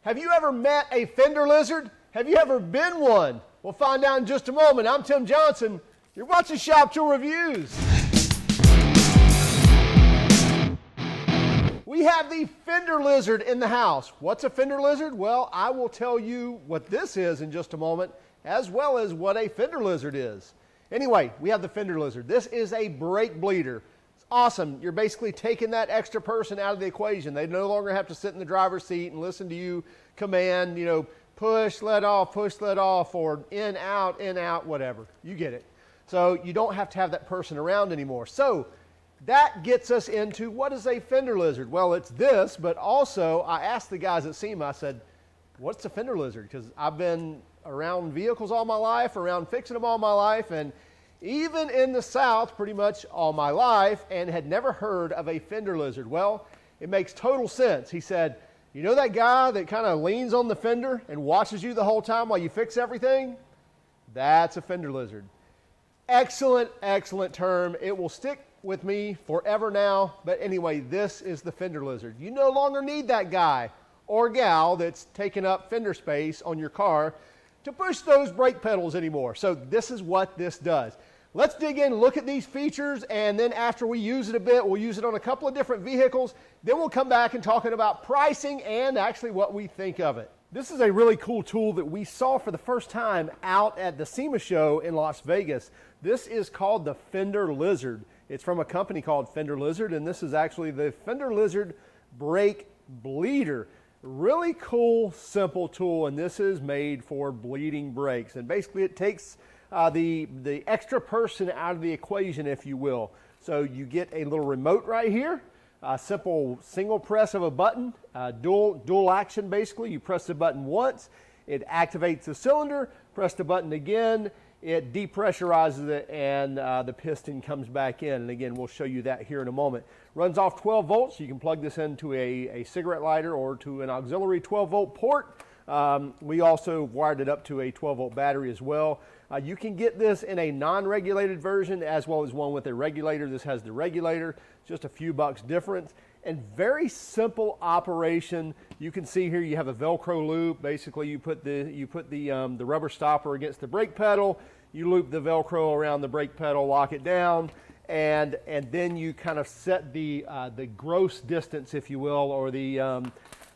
Have you ever met a Fender Lizard? Have you ever been one? We'll find out in just a moment. I'm Tim Johnson. You're watching Shop Tool Reviews. We have the Fender Lizard in the house. What's a Fender Lizard? Well, I will tell you what this is in just a moment, as well as what a Fender Lizard is. Anyway, we have the Fender Lizard. This is a brake bleeder. It's awesome. You're basically taking that extra person out of the equation. They no longer have to sit in the driver's seat and listen to you command, push, let off, or in, out, whatever. You get it. So you don't have to have that person around anymore. So that gets us into what is a Fender Lizard? Well, it's this, but also I asked the guys at SEMA, I said, what's a Fender Lizard? Because I've been around vehicles all my life, around fixing them all my life, and even in the South pretty much all my life, and had never heard of a Fender Lizard. Well, it makes total sense. He said, you know that guy that kind of leans on the fender and watches you the whole time while you fix everything? That's a Fender Lizard. Excellent, excellent term. It will stick with me forever now. But anyway, this is the Fender Lizard. You no longer need that guy or gal that's taking up fender space on your car to push those brake pedals anymore. So this is what this does. Let's dig in, look at these features, and then after we use it a bit, we'll use it on a couple of different vehicles. Then we'll come back and talking about pricing and actually what we think of it. This is a really cool tool that we saw for the first time out at the SEMA show in Las Vegas. This is called the Fender Lizard. It's from a company called Fender Lizard, and this is actually the Fender Lizard Brake Bleeder. Really cool, simple tool, and this is made for bleeding brakes. And basically it takes the extra person out of the equation, if you will. So you get a little remote right here, a simple single press of a button, dual action basically. You press the button once, it activates the cylinder, press the button again, it depressurizes it, and the piston comes back in. And again, we'll show you that here in a moment. Runs off 12 volts. You can plug this into a cigarette lighter or to an auxiliary 12-volt port. We also wired it up to a 12-volt battery as well. You can get this in a non-regulated version as well as one with a regulator. This has the regulator, just a few bucks difference. And very simple operation. You can see here you have a Velcro loop. Basically, you put the rubber stopper against the brake pedal. You loop the Velcro around the brake pedal, lock it down, and then you kind of set the gross distance, if you will, or the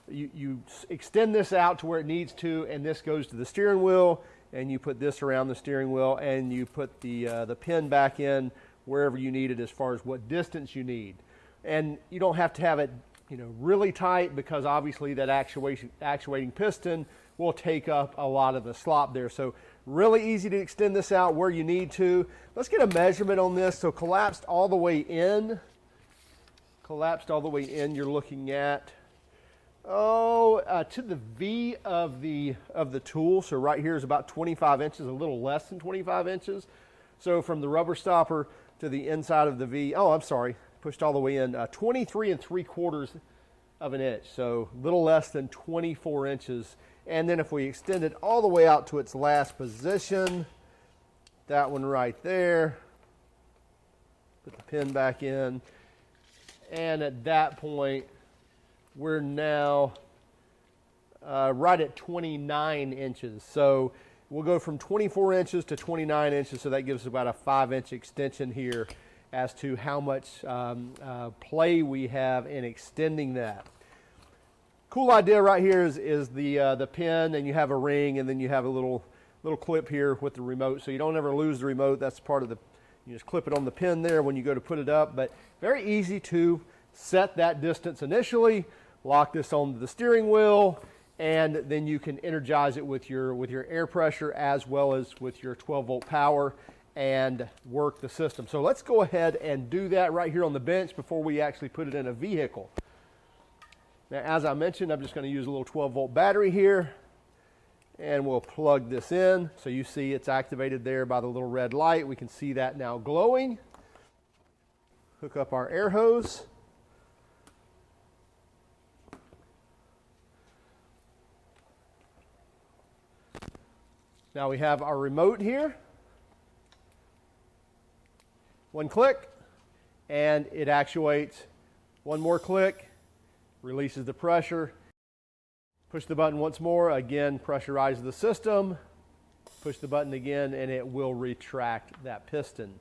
you extend this out to where it needs to, and this goes to the steering wheel, and you put this around the steering wheel, and you put the pin back in wherever you need it as far as what distance you need. And you don't have to have it, really tight, because obviously that actuating piston will take up a lot of the slop there. So really easy to extend this out where you need to. Let's get a measurement on this. So collapsed all the way in, you're looking at to the V of the tool. So right here is about 25 inches, a little less than 25 inches. So from the rubber stopper to the inside of the V, pushed all the way in, 23 3/4 of an inch, so a little less than 24 inches. And then if we extend it all the way out to its last position, that one right there, put the pin back in, and at that point, we're now right at 29 inches. So we'll go from 24 inches to 29 inches, so that gives us about a 5-inch extension here as to how much play we have in extending that. Cool idea right here is the pin, and you have a ring, and then you have a little clip here with the remote, so you don't ever lose the remote. That's part of you just clip it on the pin there when you go to put it up. But very easy to set that distance initially, lock this onto the steering wheel, and then you can energize it with your air pressure as well as with your 12-volt power and work the system. So let's go ahead and do that right here on the bench before we actually put it in a vehicle. Now, as I mentioned, I'm just going to use a little 12-volt battery here, and we'll plug this in. So you see it's activated there by the little red light. We can see that now glowing. Hook up our air hose. Now we have our remote here. One click, and it actuates. One more click, releases the pressure. Push the button once more, again pressurize the system. Push the button again and it will retract that piston.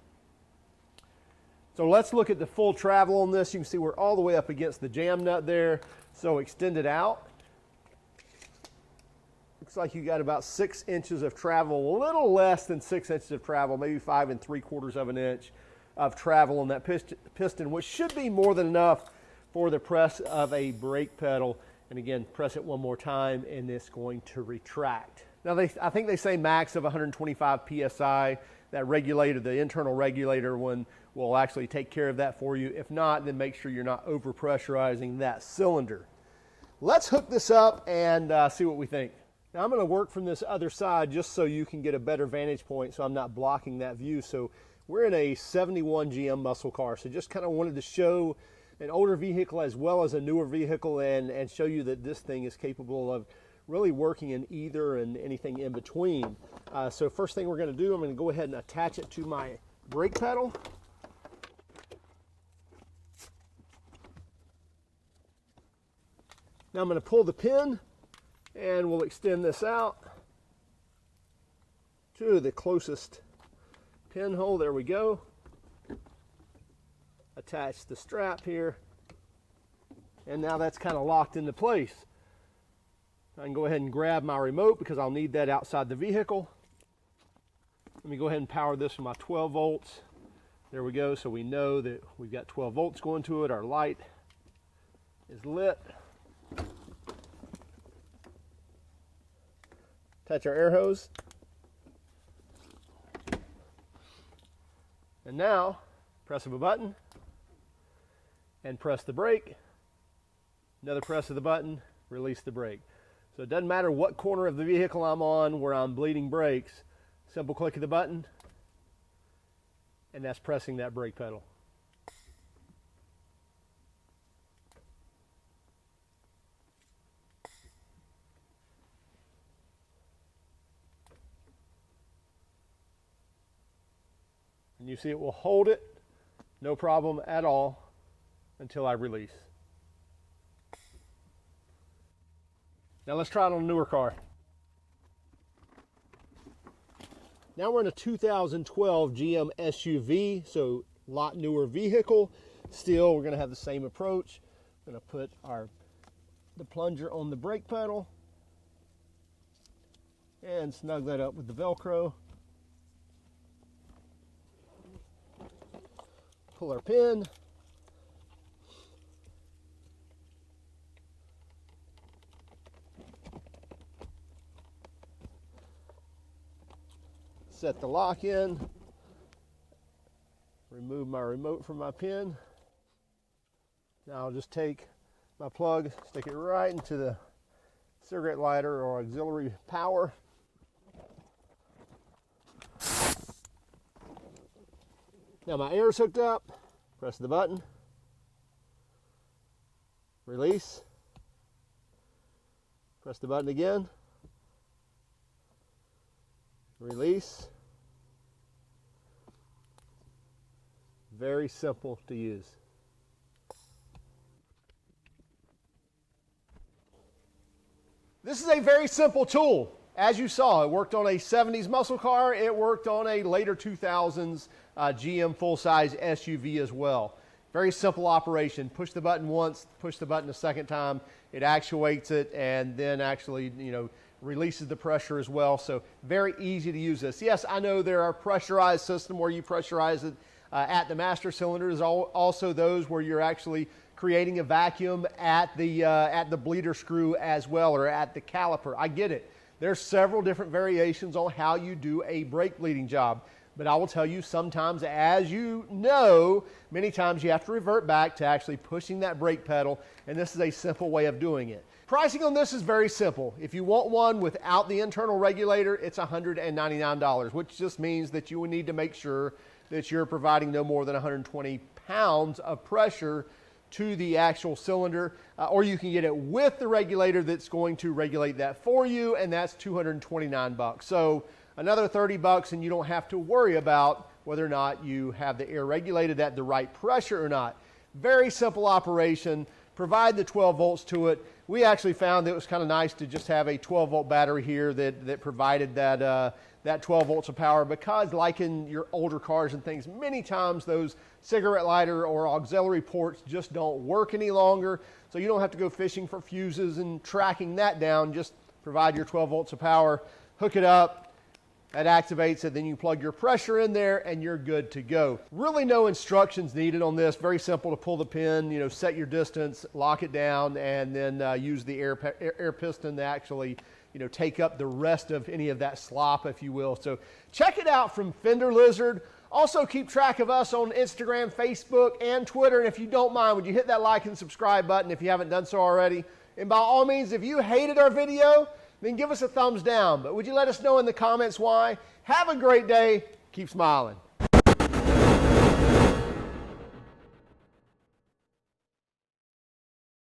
So let's look at the full travel on this. You can see we're all the way up against the jam nut there. So extend it out. Looks like you got about 6 inches of travel, a little less than 6 inches of travel, maybe 5 3/4 of an inch of travel on that piston, which should be more than enough for the press of a brake pedal. And again, press it one more time and it's going to retract. Now, I think they say max of 125 PSI. That regulator, the internal regulator one, will actually take care of that for you. If not, then make sure you're not over pressurizing that cylinder. Let's hook this up and see what we think. Now I'm going to work from this other side just so you can get a better vantage point so I'm not blocking that view. So we're in a 71 GM muscle car. So just kind of wanted to show an older vehicle as well as a newer vehicle and show you that this thing is capable of really working in either and anything in between. So first thing we're going to do, I'm going to go ahead and attach it to my brake pedal. Now I'm going to pull the pin and we'll extend this out to the closest pinhole. There we go. Attach the strap here. And now that's kind of locked into place. I can go ahead and grab my remote because I'll need that outside the vehicle. Let me go ahead and power this with my 12 volts. There we go. So we know that we've got 12 volts going to it. Our light is lit. Attach our air hose. And now, press of a button and press the brake. Another press of the button, release the brake. So it doesn't matter what corner of the vehicle I'm on where I'm bleeding brakes. Simple click of the button, and that's pressing that brake pedal. And you see it will hold it, no problem at all, until I release. Now let's try it on a newer car. Now we're in a 2012 GM SUV, so a lot newer vehicle. Still, we're going to have the same approach. I'm going to put the plunger on the brake pedal and snug that up with the Velcro. Pull our pin. Set the lock in. Remove my remote from my pin. Now I'll just take my plug, stick it right into the cigarette lighter or auxiliary power. Now my air is hooked up. Press the button. Release. Press the button again. Release. Very simple to use. This is a very simple tool. As you saw, it worked on a 70s muscle car. It worked on a later 2000s GM full-size SUV as well. Very simple operation. Push the button once, push the button a second time. It actuates it and then actually, releases the pressure as well. So very easy to use this. Yes, I know there are pressurized systems where you pressurize it at the master cylinder. There's also those where you're actually creating a vacuum at the bleeder screw as well, or at the caliper. I get it. There's several different variations on how you do a brake bleeding job. But I will tell you, sometimes, as you know, many times you have to revert back to actually pushing that brake pedal, and this is a simple way of doing it. Pricing on this is very simple. If you want one without the internal regulator, it's $199, which just means that you would need to make sure that you're providing no more than 120 pounds of pressure to the actual cylinder, or you can get it with the regulator that's going to regulate that for you, and that's $229. So another $30 and you don't have to worry about whether or not you have the air regulated at the right pressure or not. Very simple operation. provide the 12 volts to it. We actually found that it was kind of nice to just have a 12 volt battery here that provided that 12 volts of power, because like in your older cars and things, many times those cigarette lighter or auxiliary ports just don't work any longer. So you don't have to go fishing for fuses and tracking that down. Just provide your 12 volts of power, hook it up, that activates it, then you plug your pressure in there and you're good to go. Really no instructions needed on this. Very simple to pull the pin, you know, set your distance, lock it down, and then use the air piston to actually, you know, take up the rest of any of that slop, if you will. So check it out from Fender Lizard. Also keep track of us on Instagram, Facebook, and Twitter. And if you don't mind, would you hit that like and subscribe button if you haven't done so already? And by all means, if you hated our video, then give us a thumbs down. But would you let us know in the comments why? Have a great day. Keep smiling.